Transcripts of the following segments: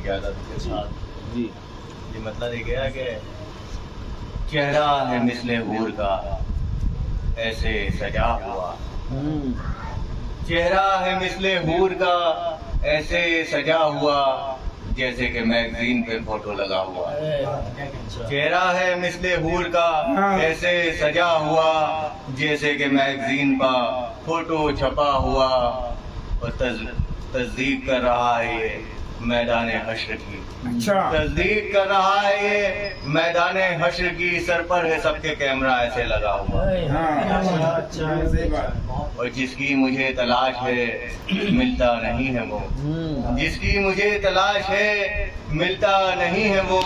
इजाज़त के साथ जी। ये मतलब ये गया कि चेहरा है मिसले हूर का ऐसे सजा हुआ, चेहरा है मिसले हूर का ऐसे सजा हुआ जैसे कि मैगजीन पे फोटो लगा हुआ। चेहरा है मिसले हूर का ऐसे सजा हुआ जैसे कि मैगजीन पर फोटो छपा हुआ, और तस्दीक कर रहा है ये मैदान हश्र की। अच्छा। तस्दीक कर रहा है ये मैदान हश्र की, सर पर है सबके कैमरा ऐसे लगा हुआ। और जिसकी मुझे तलाश है मिलता नहीं है वो, जिसकी मुझे तलाश है मिलता नहीं है वो,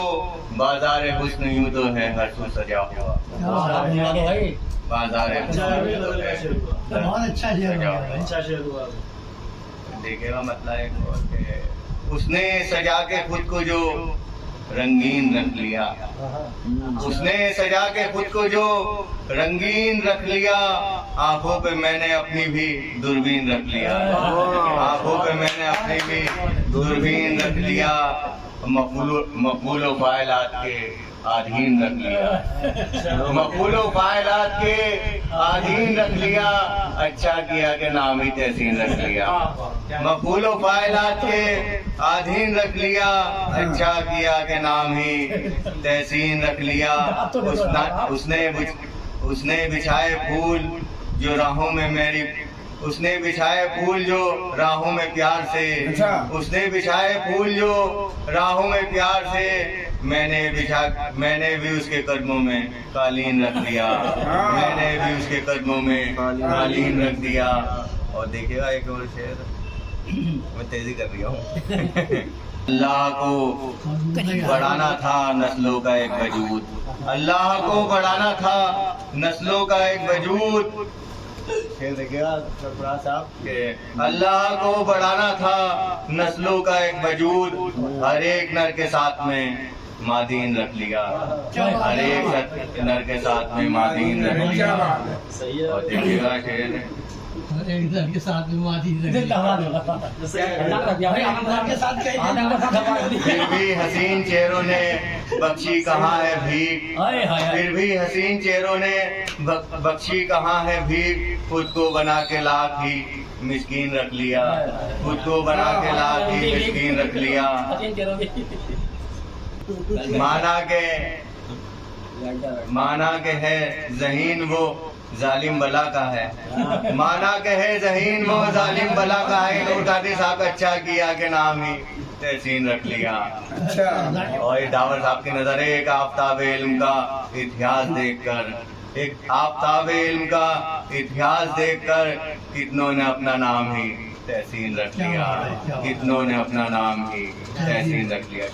बाजार हुस्न यूं तो है हर सू सजा हुआ। बाजार बहुत अच्छा शेर हुआ। देखेगा मतलब एक और के उसने सजा के खुद को जो रंगीन रख लिया, उसने सजा के खुद को जो रंगीन रख लिया, आंखों पे मैंने अपनी भी दूरबीन रख लिया, आंखों पे मैंने अपनी भी दूरबीन रख लिया, मकबूलो फाइलात के अधीन रख लिया, मकबूलो फाइलात के अधीन रख लिया, अच्छा किया कि नाम ही तहसीन रख लिया, मकबूलो फाइलात के अधीन रख लिया, अच्छा किया कि नाम ही तहसीन रख लिया। उसने बिछाए फूल जो राहों में मेरी, उसने बिछाए फूल जो राहों में प्यार से, उसने बिछाए फूल जो राहों में प्यार से, मैंने भी उसके कदमों में कालीन रख दिया, मैंने भी उसके कदमों में कालीन रख दिया। और देखिएगा एक और शेर, मैं तेजी कर रही हूँ। अल्लाह को बढ़ाना था नस्लों का एक वजूद, अल्लाह को बढ़ाना था नस्लों का एक वजूद। शेर देखिएगा सरफराज साहब के, अल्लाह को बढ़ाना था नस्लों का एक वजूद, हर एक नर के साथ में मादीन रख लिया, हर एक नर के साथ में मादीन रख लिया। और देखिएगा शेर के साथ फिर भी हसीन चेहरों ने बख्शी कहाँ है भीख, फिर भी हसीन चेहरों ने बख्शी कहाँ है भीख, खुद को बना के लाख ही मिस्कीन रख लिया, खुद को बना के लाख ही मिस्कीन रख लिया। माना के है ज़हीन वो जालिम बला का है, माना के है ज़हीन वो जालिम बला का है, नूर कादिर साहब अच्छा किया के नाम ही तहसीन रख लिया। और डावर साहब की नजर है एक आफ्ताब इल्म का इतिहास देखकर, एक आफ्ताब इल्म का इतिहास देखकर कितनों ने अपना नाम ही तहसीन रख लिया, कितनों ने अपना नाम ही तहसीन रख लिया।